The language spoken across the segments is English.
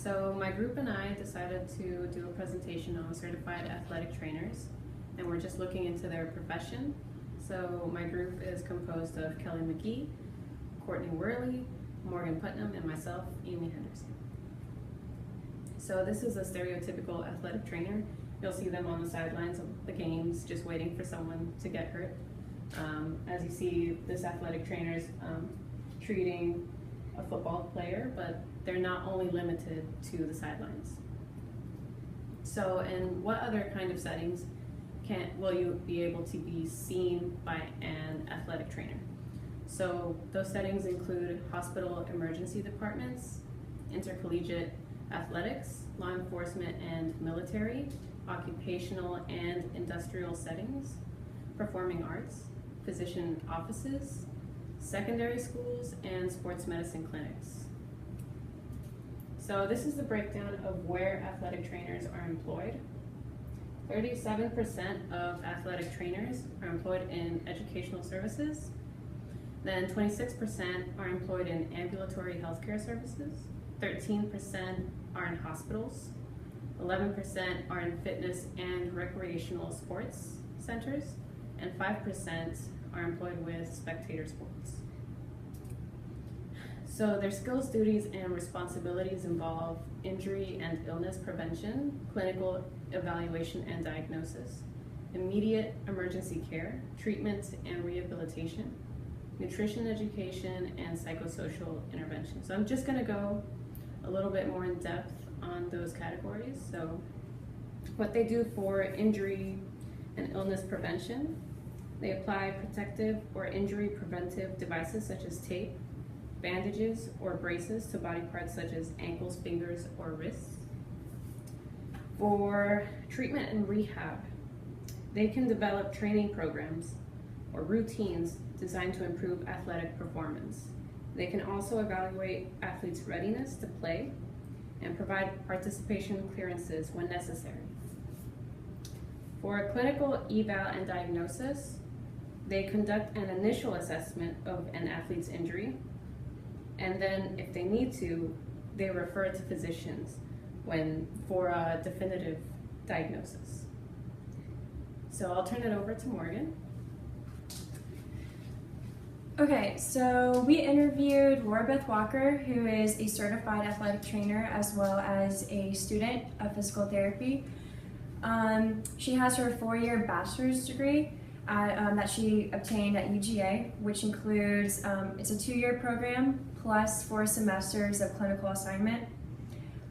So my group and I decided to do a presentation on certified athletic trainers, and we're just looking into their profession. So my group is composed of Kelly McGee, Courtney Worley, Morgan Putnam, and myself, Amy Henderson. So this is a stereotypical athletic trainer. You'll see them on the sidelines of the games, just waiting for someone to get hurt. As you see, this athletic trainer is treating a football player, but they're not only limited to the sidelines. So in what other kind of settings will you be able to be seen by an athletic trainer? So those settings include hospital emergency departments, intercollegiate athletics, law enforcement and military, occupational and industrial settings, performing arts, physician offices, secondary schools, and sports medicine clinics. So this is the breakdown of where athletic trainers are employed. 37% of athletic trainers are employed in educational services. Then 26% are employed in ambulatory healthcare services. 13% are in hospitals. 11% are in fitness and recreational sports centers. And 5% are employed with spectator sports. So their skills, duties, and responsibilities involve injury and illness prevention, clinical evaluation and diagnosis, immediate emergency care, treatment and rehabilitation, nutrition education, and psychosocial intervention. So I'm just going to go a little bit more in depth on those categories. So what they do for injury and illness prevention: they apply protective or injury preventive devices such as tape, bandages, or braces to body parts such as ankles, fingers, or wrists. For treatment and rehab, they can develop training programs or routines designed to improve athletic performance. They can also evaluate athletes' readiness to play and provide participation clearances when necessary. For clinical eval and diagnosis, they conduct an initial assessment of an athlete's injury, and then if they need to, they refer to physicians for a definitive diagnosis. So I'll turn it over to Morgan. Okay, so we interviewed Laura Beth Walker, who is a certified athletic trainer as well as a student of physical therapy. She has her 4-year bachelor's degree that she obtained at UGA, which includes, it's a 2-year program plus 4 semesters of clinical assignment.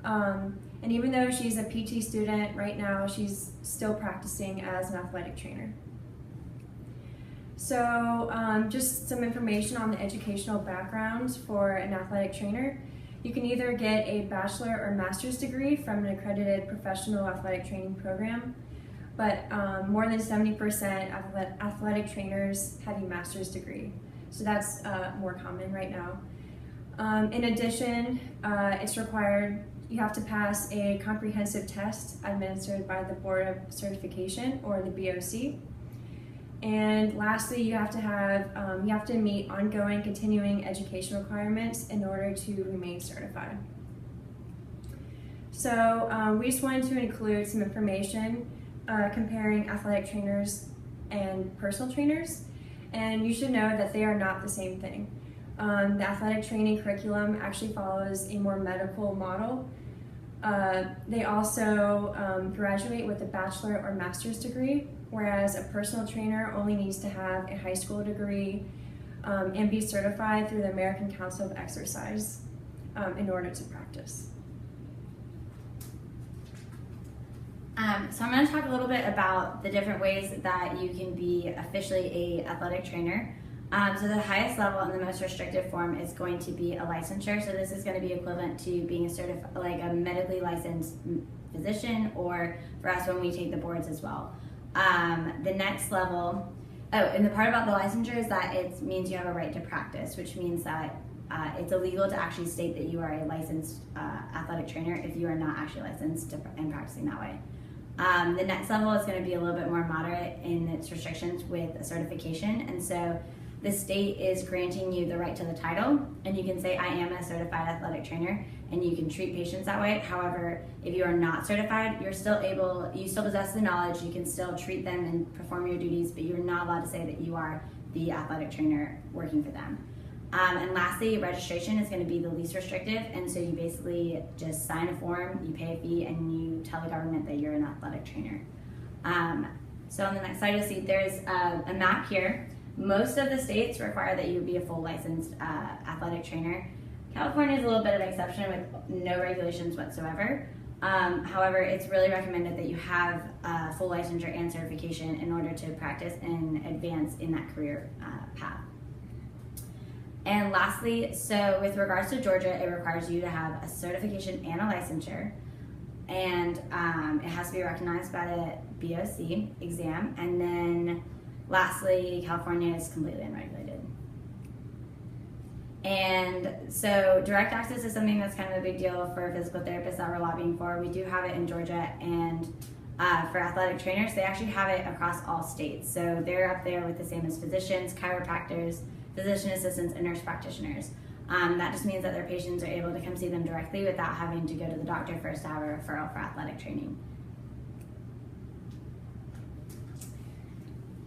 And even though she's a PT student right now, she's still practicing as an athletic trainer. So just some information on the educational background for an athletic trainer. You can either get a bachelor or master's degree from an accredited professional athletic training program, but more than 70% of athletic trainers have a master's degree. So that's more common right now. In addition, it's required, you have to pass a comprehensive test administered by the Board of Certification, or the BOC. And lastly, you have to meet ongoing continuing education requirements in order to remain certified. So we just wanted to include some information comparing athletic trainers and personal trainers. And you should know that they are not the same thing. The athletic training curriculum actually follows a more medical model. They also graduate with a bachelor or master's degree, whereas a personal trainer only needs to have a high school degree and be certified through the American Council of Exercise in order to practice. So I'm going to talk a little bit about the different ways that you can be officially an athletic trainer. So the highest level and the most restrictive form is going to be a licensure. So this is going to be equivalent to being a medically licensed physician, or for us when we take the boards as well. The next level, and the part about the licensure is that it means you have a right to practice, which means that it's illegal to actually state that you are a licensed athletic trainer if you are not actually licensed and practicing that way. The next level is going to be a little bit more moderate in its restrictions with a certification, and so the state is granting you the right to the title, and you can say, I am a certified athletic trainer, and you can treat patients that way. However, if you are not certified, you still possess the knowledge, you can still treat them and perform your duties, but you're not allowed to say that you are the athletic trainer working for them. And lastly, registration is going to be the least restrictive, and so you basically just sign a form, you pay a fee, and you tell the government that you're an athletic trainer. So on the next slide, you'll see there's a map here. Most of the states require that you be a full licensed athletic trainer. California is a little bit of an exception with no regulations whatsoever. However, it's really recommended that you have full licensure and certification in order to practice and advance in that career path. And lastly, so with regards to Georgia, it requires you to have a certification and a licensure, and it has to be recognized by the BOC exam. And then lastly, California is completely unregulated. And so direct access is something that's kind of a big deal for physical therapists that we're lobbying for. We do have it in Georgia, and for athletic trainers, they actually have it across all states. So they're up there with the same as physicians, chiropractors, physician assistants, and nurse practitioners. That just means that their patients are able to come see them directly without having to go to the doctor first to have a referral for athletic training.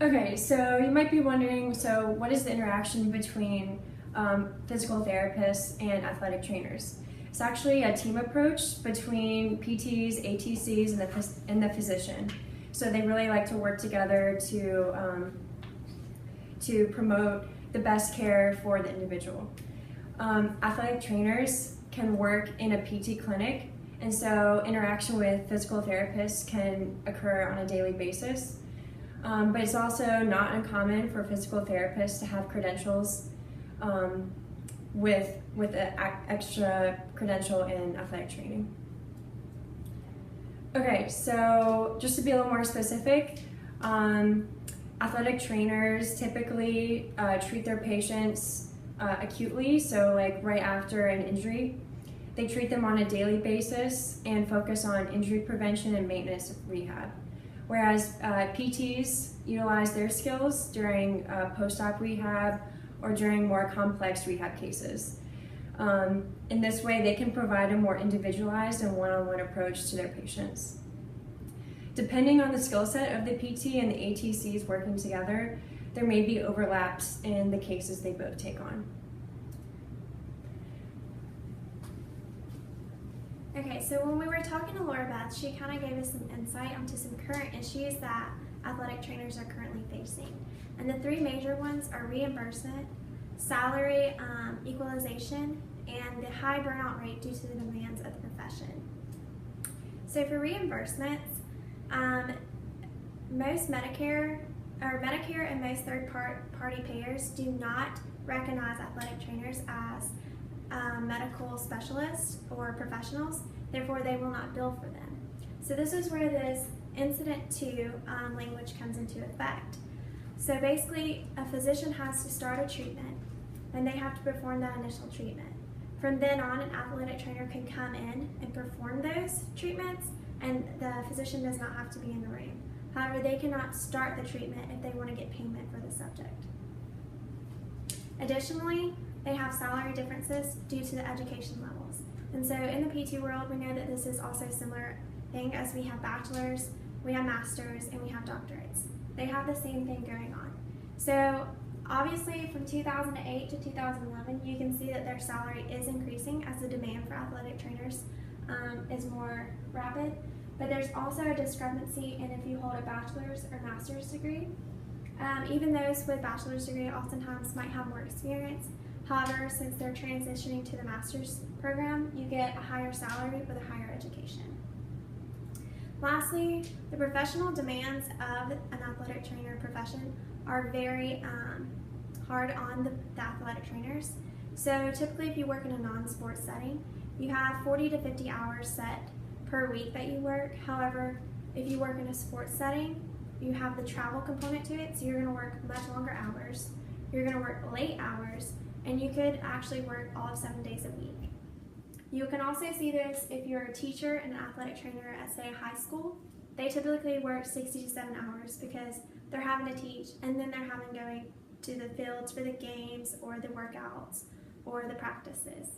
Okay, so you might be wondering, so what is the interaction between physical therapists and athletic trainers? It's actually a team approach between PTs, ATCs, and the physician. So they really like to work together to promote the best care for the individual. Athletic trainers can work in a PT clinic, and so interaction with physical therapists can occur on a daily basis. But it's also not uncommon for physical therapists to have credentials with an extra credential in athletic training. Okay, so just to be a little more specific, athletic trainers typically treat their patients acutely, so like right after an injury. They treat them on a daily basis and focus on injury prevention and maintenance rehab. Whereas PTs utilize their skills during post-op rehab or during more complex rehab cases. In this way, they can provide a more individualized and one-on-one approach to their patients. Depending on the skill set of the PT and the ATCs working together, there may be overlaps in the cases they both take on. Okay, so when we were talking to Laura Beth, she kind of gave us some insight onto some current issues that athletic trainers are currently facing. And the three major ones are reimbursement, salary equalization, and the high burnout rate due to the demands of the profession. So for reimbursements, most Medicare and most third-party payers do not recognize athletic trainers as medical specialists or professionals, therefore they will not bill for them. So this is where this incident to language comes into effect. So basically, a physician has to start a treatment, and they have to perform that initial treatment. From then on, an athletic trainer can come in and perform those treatments, and the physician does not have to be in the room. However, they cannot start the treatment if they want to get payment for the subject. Additionally, they have salary differences due to the education levels. And so in the PT world, we know that this is also a similar thing, as we have bachelors, we have masters, and we have doctorates. They have the same thing going on. So obviously from 2008 to 2011, you can see that their salary is increasing as the demand for athletic trainers is more rapid. But there's also a discrepancy in if you hold a bachelor's or master's degree. Even those with bachelor's degree oftentimes might have more experience. However, since they're transitioning to the master's program, you get a higher salary with a higher education. Lastly, the professional demands of an athletic trainer profession are very hard on the athletic trainers. So typically if you work in a non-sports setting, you have 40 to 50 hours set per week that you work. However, if you work in a sports setting, you have the travel component to it, so you're going to work much longer hours, you're going to work late hours, and you could actually work all of 7 days a week. You can also see this if you're a teacher and an athletic trainer at, say, a high school. They typically work 67 hours because they're having to teach, and then they're having going to the fields for the games or the workouts or the practices.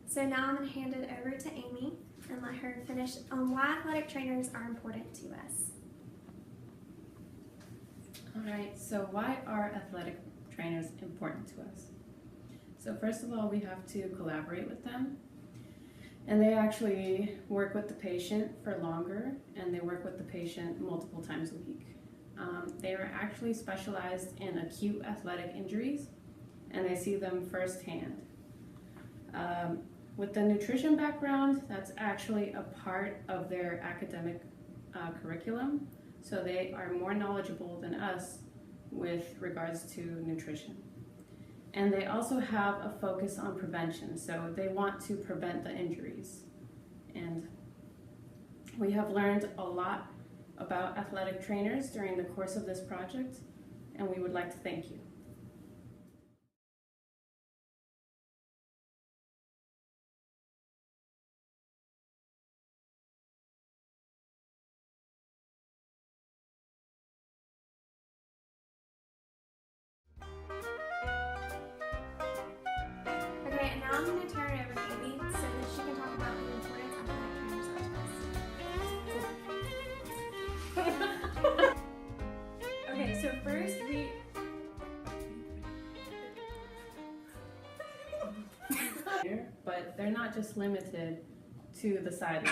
So now I'm going to hand it over to Amy and let her finish on why athletic trainers are important to us. All right, so why are athletic trainers important to us? So first of all, we have to collaborate with them. And they actually work with the patient for longer, and they work with the patient multiple times a week. They are actually specialized in acute athletic injuries, and they see them firsthand. With the nutrition background, that's actually a part of their academic curriculum, so they are more knowledgeable than us with regards to nutrition. And they also have a focus on prevention, so they want to prevent the injuries. And we have learned a lot about athletic trainers during the course of this project, and we would like to thank you. Okay, and now I'm going to turn it over to Amy so that she can talk about the importance athletic trainers are to us. Okay, so first But they're not just limited to the sidelines.